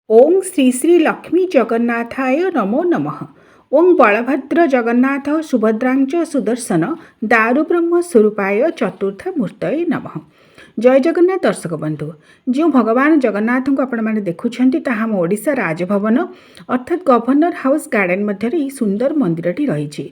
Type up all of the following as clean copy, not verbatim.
ओं श्री श्री लक्ष्मी जगन्नाथाय नमो नमः। ओं बलभद्र जगन्नाथ सुभद्रांच सुदर्शन दारुब्रह्म स्वरूपाय चतुर्थ मूर्तये नमः। जय जगन्नाथ दर्शक बंधु, जो भगवान जगन्नाथ को आपण मैंने देखुं ताहा ओडिशा राजभवन अर्थात गवर्नर हाउस गार्डन मध्य सुंदर मंदिरटी रही।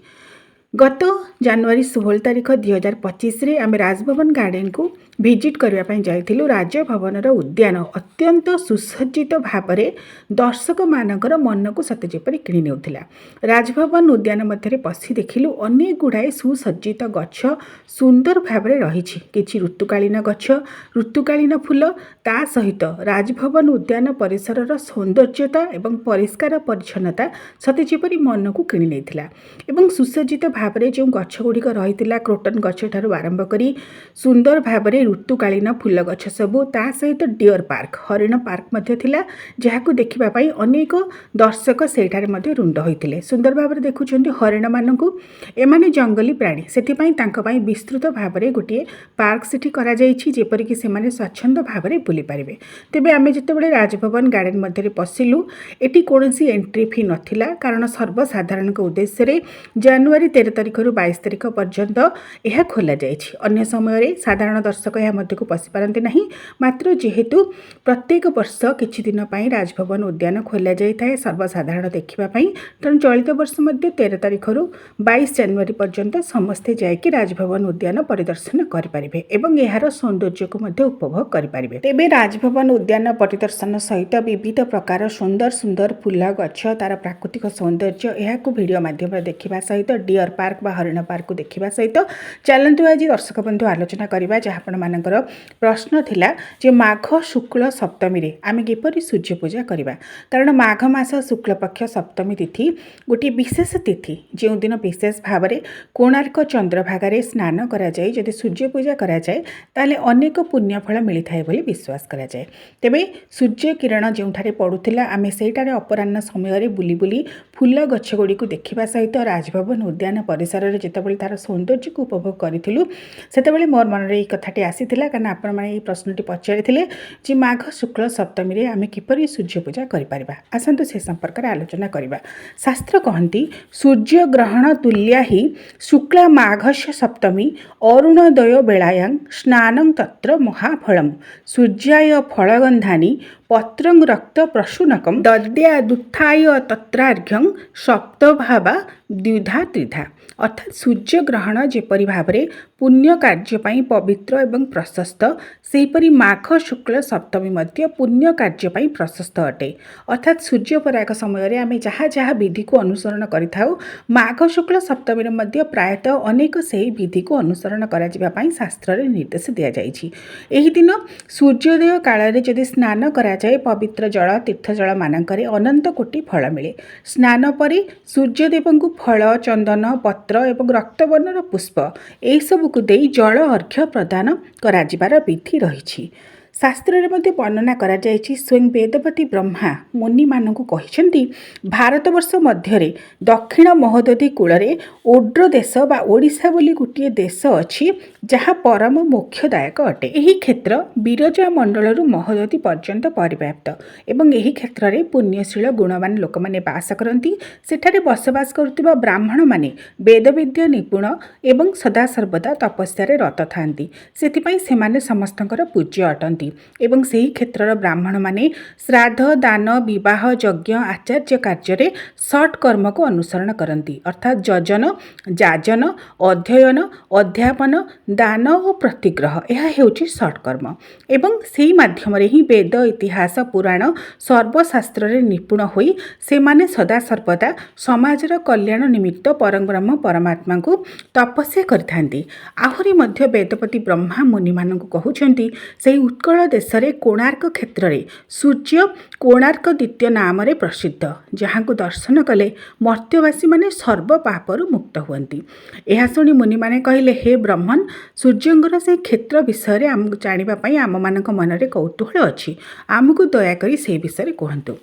गत जनवरी 16 तारिख 2025 आम राजभवन गार्डन को भिजिट करने जाइलु। राजभवन उद्यान अत्यंत सुसज्जित भाव में दर्शक मानकर मन को सते जेपरी किणी नेउथिला। राजभवन उद्यान मध्य पशि देखिलु अनेक गुड़ाए सुसज्जित गछ सुंदर भाव में रही। किछि ऋतुकालीन गछ, ऋतुकालीन फूल, ता सहित राजभवन उद्यान परिसर सौंदर्यता एवं परिष्कार परिच्छन्नता सते जेपरी मन को किणी नेइथिला। एवं सुसज्जित भाव में जो गछ गुड़िक रही क्रोटन गछ ठारू आरंभ करी सुंदर भाव में ऋतुकालीन फूल गछ सबू, ता सहित डियर पार्क हरिण पार्क मध्य थिला, जहाकू देखिबाई अनेक दर्शक सेठारे मध्य रुंड होइथिले। सुंदर भाव में देखुछन्ति हरिण मानकू, एमाने जंगली प्राणी, सेथिपाई तांका पाई विस्तृत भाव में गोटे पार्क सेठी करा जाइछि, जेपरिक सेमाने स्वच्छंद भाव में बुली पारिबे। तेबे आमे जेतेबेले राजभवन गार्डन मध्य पशिलु, एटी कोनोसी एंट्री फी नथिला, कारण सर्वसाधारण उद्देश्य रे जनवरी 13 तारिख रु 22 तारिख पर्यंत यह खोल जाइछि। अन्य समय साधारण दर्शक यह मध्य को पशि पारती नहीं, मात्र जेहेतु प्रत्येक वर्ष किछि दिन पई राजभवन उद्यान खोल जाए सर्वसाधारण देखापी, तेणु चलित वर्ष मध्य 13 तारिख रु 22 जनवरी पर्यंत समस्ते जाइए राजभवन उद्यान परिदर्शन करें एवं यार सौंदर्य को मध्य उपभोग करें। तेबे राजभवन उद्यान परिदर्शन सहित विविध प्रकार सुंदर सुंदर फूल गछ, तार प्राकृतिक सौंदर्य यह वीडियो माध्यम देखा सहित डियर पार्क बा हरिण पार्क को देखा सहित चलतु आज दर्शक बंधु आलोचना करवा। जहाँ आपण मानकर प्रश्न थिला जे माघ शुक्ल सप्तमी रे आमे किपरि सूर्य पूजा करवा, कारण माघ मास शुक्ल पक्ष सप्तमी तिथि गोटे विशेष तिथि, जो दिन विशेष भाव में कोणार्क चंद्रभागार स्नान करा जाए, जदि सूर्य पूजा करा जाए ताले अनेक पुण्यफल मिलता है बोली विश्वास करा जाए। तेबे सूर्य किरण जोठारे पड़ुथिला आमे सेठारे अपराह्न समय बुली बुली फूल गछ गुड़ी को देखा सहित राजभवन उद्यान परिसर में जितेबाला तार सौंदर्य को उपभोग करूँ, से मोर मन में कथाटी आसीला, कारण आपण मैंने प्रश्नटी पचारि जे माघ शुक्ल सप्तमी रे आमे किपरि सूर्य पूजा करिपारिबा। आसंतु से संपर्क में आलोचना करवा। शास्त्र कहती सूर्य ग्रहण तुल्या ही शुक्ला माघस्य सप्तमी अरुणोदय बेलायां स्नानं तत्र महाफलम सूर्याय फलगंधानि पत्रं रक्त प्रसूनकम दद्यादुत्थाय तत्रार्घ्यं सप्तभावा द्विधा त्रिधा। अर्थात सूर्य ग्रहण जेपरी भाव में पुण्य कार्यपाई पवित्र एवं प्रशस्त, सेहीपरि माघ शुक्ल सप्तमी मध्य पुण्य कार्यपाई प्रशस्त अटे। अर्थात सूर्यपराग समय आम जहाँ जहाँ विधि को अनुसरण करिथाउ, माघ शुक्ल सप्तमी मध्य प्रायतः अनेक से विधि को अनुसरण कराई शास्त्र रे निर्देश दिया जाइछि। एही दिन सूर्योदय काल जदि स्नान करा जाए पवित्र जल तीर्थ जल मानकरे अनंत कोटि फल मिले। स्नान परे सूर्यदेव को फल, चंदन, पत्र एवं रक्तवर्णर पुष्प यही सब को दे जल अर्घ्य प्रदान कराजिबार विधि रही। शास्त्र रे मध्य वर्णना करा जायछि, स्वयं वेदपति ब्रह्मा मुनि मानकु कहिसेंति भारतवर्ष मध्य दक्षिण महोदधी कूଳରେ ओड्र देश बा ओडिशा बोली गोटे देश अछि, जहाँ परम मोक्षदायक अटे। एही क्षेत्र विरजा मंडल महोदधी पर्यंत परिव्याप्त एवं एही क्षेत्र रे पुण्यशील गुणवान लोक माने बास करती। सेठारे बसवास करुवा ब्राह्मण माने वेदविद्या निपुण एवं सदा सर्वदा तपस्या रत थांती, सेथिपई सेमाने समस्तଙ୍କର पूज्य अटंती। एवं सही क्षेत्र ब्राह्मण माने श्राद्ध, दान, विवाह, यज्ञ, आचार्य कार्य षट कर्म को अनुसरण करती, अर्थात यजन, जाजन, अध्ययन, अध्यापन, दान और प्रतिग्रह, यह हेउछि षट कर्म। एवं सही माध्यम ही वेद, इतिहास, पुराण सर्वशास्त्र रे निपुण होई सेमाने सदा सर्वदा समाजर कल्याण निमित्त परब्रह्म परमात्मा को तपस्या करथांती। आहुरी मध्य वेदपति ब्रह्मा मुनि मानकु कहउछंती, सेही उत्कल देश रे कोणार्क क्षेत्र रे सूर्य कोणार्क द्वितीय नाम रे प्रसिद्ध, जहाँ को दर्शन कले मर्त्यवासी माने सर्व पापरु मुक्त हुअंती। यह शुणी मुनि माने कहले, हे ब्रह्मन, सूर्यंगर से क्षेत्र विषय रे आम जानिबा पई आम मानक मन रे कौतूहल अछि, आमको दयाकरी से विषय कहतु।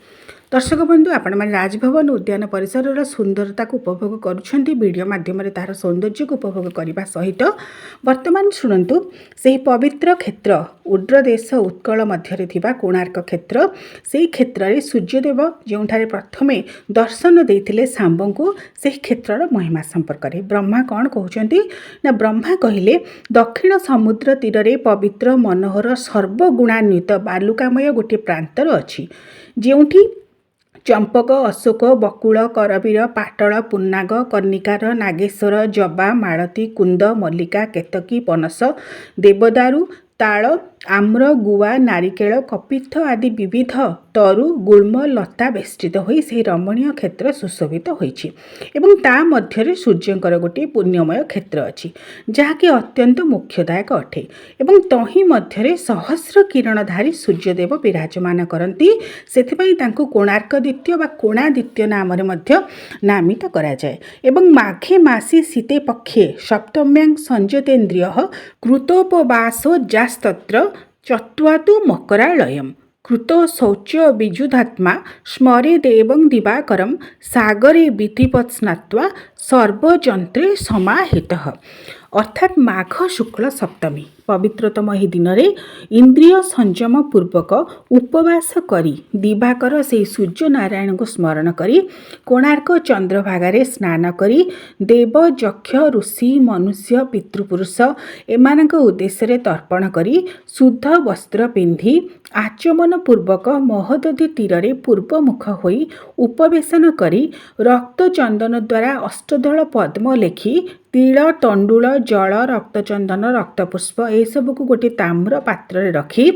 दर्शक बंधु आपण मैंने राजभवन उद्यान परिसर सुंदरता को उपभोग करुँच वीडियो माध्यम तार सौंदर्य को उपभोग करने सहित वर्तमान शुणु से पवित्र क्षेत्र उड्र देश उत्कल मध्य कोणार्क क्षेत्र से क्षेत्र में सूर्यदेव जो प्रथम दर्शन देते सांब को से क्षेत्र महिमा संपर्क में ब्रह्मा कौन कहते ना ब्रह्मा कहले दक्षिण समुद्र तीर में पवित्र मनोहर सर्वगुणान्वित बालुकामय गोटे प्रांतर अच्छी जोठी चंपक अशोक बकुल करवीर पाटल पुन्नाग कर्णिकार नागेश्वर जबा मालती कुंद मल्लिका केतकी पनस देवदारू ताल आम्र गुआ नारिकेल कपित्थ आदि विविध तरु गुल्म लता बेष्टित होई से रमणीय क्षेत्र सुशोभित होईछि एवं ता मध्यरे सूर्यंकर गोटे पुण्यमय क्षेत्र अछि जहाँकि अत्यंत मुख्यदायक अटे एवं तही मध्यरे सहस्र किरणधारी सूर्यदेव विराजमान करती सेथिपई तांको कोणार्कदित्य बा कोणादित्य नाम नामित करा जाय एवं माघे मासी शीते पक्षे सप्तम्यां संजतेन्द्रिय कृतोपवासो जास्तत्र चत्वातु मकरालयम् कृतो शौच विजुधात्मा स्मरे देवं दिवाकरं सागरे विधिवत् स्नात्वा सर्वजंत्रे समाहितः अर्थात माघ शुक्ल सप्तमी पवित्रतम ही दिन में इंद्रिय संयम पूर्वक उपवास करी दिवाकर से सूर्य नारायण को स्मरण करी कोणार्क चंद्रभागारे स्नान करी देव यक्ष ऋषि मनुष्य पितृपुरुष एमानक उद्देश्य तर्पण करी शुद्ध वस्त्र पिंधि आचमन पूर्वक महोदधि तीर रे पूर्वमुख होई उपवेशन करी रक्त चंदन द्वारा अष्टदल पद्म लेखि तिल तंडुल जल रक्तचंदन रक्तपुष्प एसबू को गोटे ताम्र पात्र रे रखी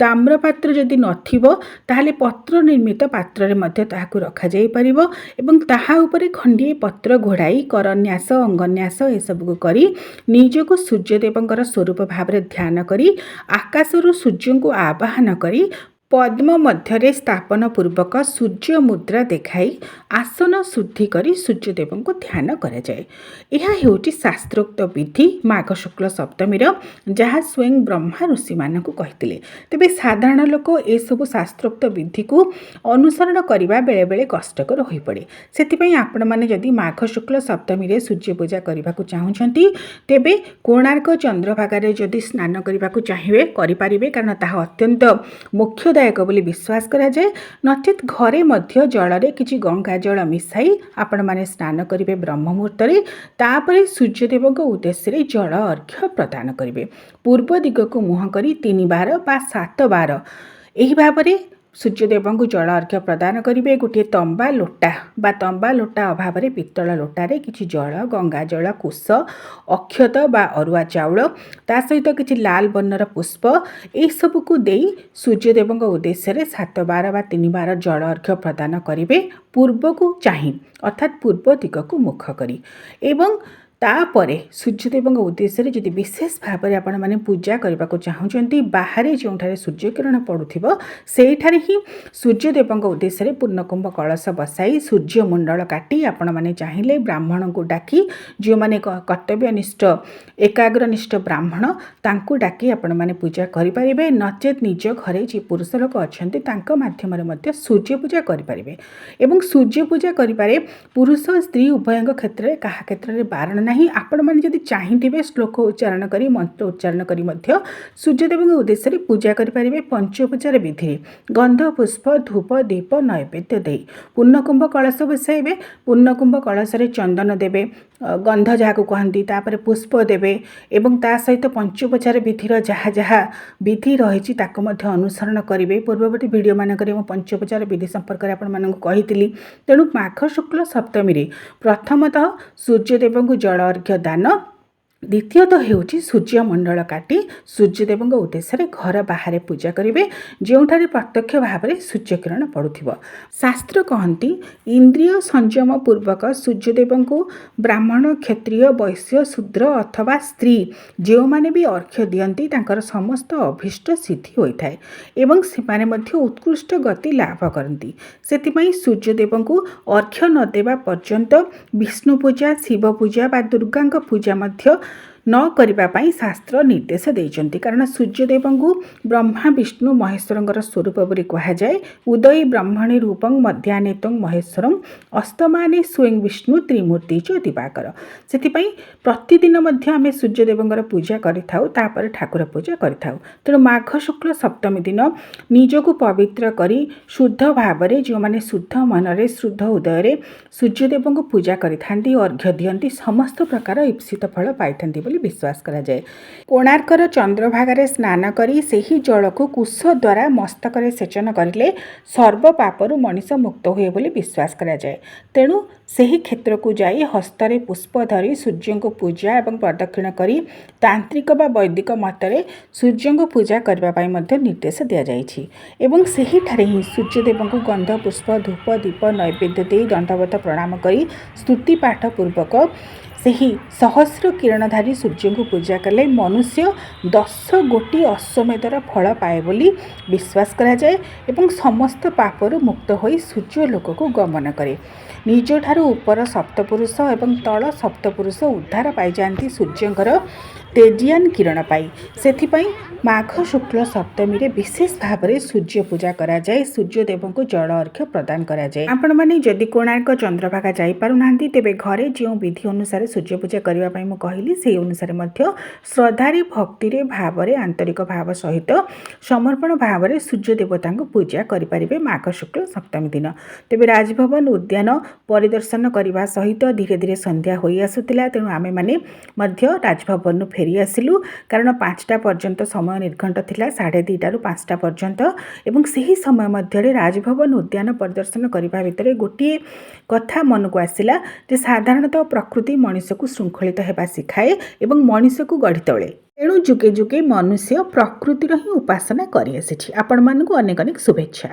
ताम्र पात्र जदि नथिबो ताहले पत्र निर्मित पात्र रे मध्य ताहाकु रखा जाई परिबो एवं ताहा उपरे खंडिए पत्र घोड़ाई करन्यास अंगन्यास एसबू को करी निजको सूर्यदेवंकर स्वरूप भाव रे ध्यान करी आकाशरु सूर्य को आवाहन करी पद्म मध्यरे स्थापन पूर्वक सूर्य मुद्रा देखाई आसन शुद्धि करी सूर्यदेव को ध्यान करा जाए। यह हेउटी शास्त्रोक्त विधि माघ शुक्ल सप्तमी जहाँ स्वयं ब्रह्मा ऋषि मानक कहते तेबे साधारण लोक ए सबु शास्त्रोक्त विधि को अनुसरण करने बेले बेले कष्टकर हो पड़े से आपण मैंने जदि माघ शुक्ल सप्तमी रे सूर्य पूजा करने को चाहूँगी तेबे कोणार्क चंद्रभागारे जदि स्नान करने को चाहिए करें कारण ताहा अत्यंत मुख्यदायक बोली विश्वास करा जाए नचेत घरे मध्य जल किछि गंगा जल मिसाई आपण माने स्नान करेंगे ब्रह्म मुहूर्त तापर सूर्यदेव उद्देश्य जल अर्घ्य प्रदान करेंगे पूर्व दिग को मुह करी 3 बार बा 7 बार यही भाव में सूर्यदेव को जल अर्घ्य प्रदान करेंगे गोटे तंबा लोटा अभाव में पित्तल लोटारे किछि जल गंगा जल कुश अक्षत बा अरुआ चाउल ता सहित किछि लाल वर्णर पुष्प यह सब को देई सूर्यदेव उद्देश्य 7 बार बा 3 बार जल अर्घ्य प्रदान करेंगे पूर्व को चाहि अर्थात पूर्व दिग को मुख करी एवं तापरे सूर्यदेव उद्देश्य जदि विशेष भाव में आपण मैंने पूजा करने को चाहूँगी बाहर जो सूर्यकिरण पड़ुथिबो सेठारे ही सूर्यदेव उद्देश्य पूर्णकुंभ कलश बसाई सूर्यमंडल काटी आपण मैंने चाहिए ब्राह्मण को डाकी जो मैंने कर्तव्यनिष्ठ एकाग्रनिष्ठ ब्राह्मण तांको डाकी आपण मैंने पूजा करें नचेत निज घरे जी पुरुष लोक अच्छा मध्यम सूर्य पूजा करें एवं सूर्य पूजा करें पुरुष स्त्री उभय क्षेत्र में क्या क्षेत्र में बारण ना आपण मैंने जदि चाहिए श्लोक उच्चारण करी मंत्र उच्चारण करी मध्य सूर्यदेव उद्देश्य पूजा करें पंचोपचार विधि गंध पुष्प धूप दीप नैवेद्य दे पूर्णकुंभ कलश बसाइबे पूर्णकुंभ कलश चंदन देवे गंध जहाँ कहती तापर पुष्प देवे एवं ता सहित पंचोपचार विधिर जहाँ जहाँ विधि रही अनुसरण करेंगे पूर्ववर्ती वीडियो मानक पंचोपचार विधि संपर्क में आपको तेणु माघ शुक्ल सप्तमी प्रथमतः सूर्यदेव को जल अर्घ्य दान द्वितीयतः हेउची सूर्यमंडल काटी सूर्यदेव उद्देश्य घर बाहर पूजा करेंगे जोठारे प्रत्यक्ष भाव में सूर्यकिरण पड़ुथिबो शास्त्र कहती इंद्रिय संयम पूर्वक सूर्यदेव को ब्राह्मण क्षत्रिय वैश्य शूद्र अथवा स्त्री जो माने भी अर्घ्य दियंती तांकर समस्त अभीष्ट सिद्धि होता है एवं सेमाने मध्य उत्कृष्ट गति लाभ करती से सूर्यदेव को अर्घ्य न देवा पर्यंत विष्णु पूजा शिव पूजा बा दुर्गा पूजा मध्य न କରିବା ପାଇଁ ଶାସ୍ତ୍ର ନିର୍ଦ୍ଦେଶ ଦେଇଛନ୍ତି। କାରଣ ସୂର୍ଯ୍ୟଦେବଙ୍କୁ ବ୍ରହ୍ମା ବିଷ୍ଣୁ ମହେଶ୍ୱରଙ୍କର ସ୍ୱରୂପ ବୋଲି କୁହାଯାଏ। ଉଦୟୀ ବ୍ରହ୍ମଣୀ ରୂପଂ ମଧ୍ୟାହ୍ନେ ତ୍ୱଂ ମହେଶ୍ୱରଂ ଅସ୍ତମାନେ ସ୍ୱୟଂ ବିଷ୍ଣୁ ତ୍ରିମୂର୍ତ୍ତି ଚ ଦିବାକର। ସେଥିପାଇଁ ପ୍ରତିଦିନ ମଧ୍ୟ ଆମେ ସୂର୍ଯ୍ୟଦେବଙ୍କର ପୂଜା କରିଥାଉ, ତାପରେ ଠାକୁର ପୂଜା କରିଥାଉ। ତେଣୁ ମାଘ ଶୁକ୍ଳ ସପ୍ତମୀ ଦିନ ନିଜକୁ ପବିତ୍ର କରି ଶୁଦ୍ଧ ଭାବରେ ଯେଉଁମାନେ ଶୁଦ୍ଧ ମନରେ ଶୁଦ୍ଧ ଉଦୟରେ ସୂର୍ଯ୍ୟଦେବଙ୍କୁ ପୂଜା କରିଥାନ୍ତି, ଅର୍ଘ୍ୟ ଦିଅନ୍ତି, ସମସ୍ତ ପ୍ରକାର ଇପ୍ସିତ ଫଳ ପାଇଥାନ୍ତି ବୋଲି ବିଶ୍ୱାସ କରାଯାଏ। କୋଣାର୍କର ଚନ୍ଦ୍ରଭାଗାରେ ସ୍ନାନ କରି ସେହି ଜଳକୁ କୁଶ ଦ୍ୱାରା ମସ୍ତକରେ ସେଚନ କରିଲେ ସର୍ବ ପାପରୁ ମଣିଷ ମୁକ୍ତ ହୁଏ ବୋଲି ବିଶ୍ୱାସ କରାଯାଏ। ତେଣୁ ସେହି କ୍ଷେତ୍ରକୁ ଯାଇ ହସ୍ତରେ ପୁଷ୍ପ ଧରି ସୂର୍ଯ୍ୟଙ୍କୁ ପୂଜା ଏବଂ ପ୍ରଦକ୍ଷିଣ କରି ତାନ୍ତ୍ରିକ ବା ବୈଦିକ ମତରେ ସୂର୍ଯ୍ୟଙ୍କୁ ପୂଜା କରିବା ପାଇଁ ମଧ୍ୟ ନିର୍ଦ୍ଦେଶ ଦିଆଯାଇଛି। ଏବଂ ସେହିଠାରେ ହିଁ ସୂର୍ଯ୍ୟଦେବଙ୍କୁ ଗନ୍ଧ ପୁଷ୍ପ ଧୂପ ଦୀପ ନୈବେଦ୍ୟ ଦେଇ ଦଣ୍ଡବତ ପ୍ରଣାମ କରି ସ୍ତୁତି ପାଠ ପୂର୍ବକ ସେହି ସହସ୍ର କିରଣଧାରୀ ସୂର୍ଯ୍ୟଙ୍କୁ ପୂଜା କଲେ ମନୁଷ୍ୟ 10 ଗୋଟି ଅଶ୍ୱମେଧର ଫଳ ପାଏ ବୋଲି ବିଶ୍ୱାସ କରାଯାଏ ଏବଂ ସମସ୍ତ ପାପରୁ ମୁକ୍ତ ହୋଇ ସୂର୍ଯ୍ୟ ଲୋକକୁ ଗମନ କରେ। ନିଜଠାରୁ ଉପର ସପ୍ତପୁରୁଷ ଏବଂ ତଳ ସପ୍ତପୁରୁଷ ଉଦ୍ଧାର ପାଇଯାଆନ୍ତି ସୂର୍ଯ୍ୟଙ୍କର ତେଜିଆନ କିରଣ ପାଇ। ସେଥିପାଇଁ ମାଘ ଶୁକ୍ଳ ସପ୍ତମୀରେ ବିଶେଷ ଭାବରେ ସୂର୍ଯ୍ୟ ପୂଜା କରାଯାଏ, ସୂର୍ଯ୍ୟଦେବଙ୍କୁ ଜଳ ଅର୍ଘ୍ୟ ପ୍ରଦାନ କରାଯାଏ। ଆପଣମାନେ ଯଦି କୋଣାର୍କ ଚନ୍ଦ୍ରଭାଗା ଯାଇପାରୁନାହାନ୍ତି, ତେବେ ଘରେ ଯେଉଁ ବିଧି ଅନୁସାରେ ସୂର୍ଯ୍ୟ ପୂଜା କରିବା ପାଇଁ ମୁଁ କହିଲି, ସେହି ଅନୁସାରେ ମଧ୍ୟ ଶ୍ରଦ୍ଧାରେ ଭକ୍ତିରେ ଭାବରେ ଆନ୍ତରିକ ଭାବ ସହିତ ସମର୍ପଣ ଭାବରେ ସୂର୍ଯ୍ୟ ଦେବତାଙ୍କୁ ପୂଜା କରିପାରିବେ ମାଘ ଶୁକ୍ଳ ସପ୍ତମୀ ଦିନ। ତେବେ ରାଜଭବନ ଉଦ୍ୟାନ ପରିଦର୍ଶନ କରିବା ସହିତ ଧୀରେ ଧୀରେ ସନ୍ଧ୍ୟା ହୋଇ ଆସୁଥିଲା। ତେଣୁ ଆମେମାନେ ମଧ୍ୟ ରାଜଭବନରୁ ଫେରି ଆସିଲୁ, କାରଣ 5ଟା ପର୍ଯ୍ୟନ୍ତ ସମୟ ନିର୍ଘଣ୍ଟ ଥିଲା, 2:30ରୁ 5ଟା ପର୍ଯ୍ୟନ୍ତ। ଏବଂ ସେହି ସମୟ ମଧ୍ୟରେ ରାଜଭବନ ଉଦ୍ୟାନ ପରିଦର୍ଶନ କରିବା ଭିତରେ ଗୋଟିଏ କଥା ମନକୁ ଆସିଲା ଯେ ସାଧାରଣତଃ ପ୍ରକୃତି ମଣିଷକୁ ଶୃଙ୍ଖଳିତ ହେବା ଶିଖାଏ ଏବଂ ମଣିଷକୁ ଗଢ଼ି ତୋଳେ। ତେଣୁ ଯୁଗେ ଯୁଗେ ମନୁଷ୍ୟ ପ୍ରକୃତିର ହିଁ ଉପାସନା କରିଆସିଛି। ଆପଣମାନଙ୍କୁ ଅନେକ ଅନେକ ଶୁଭେଚ୍ଛା।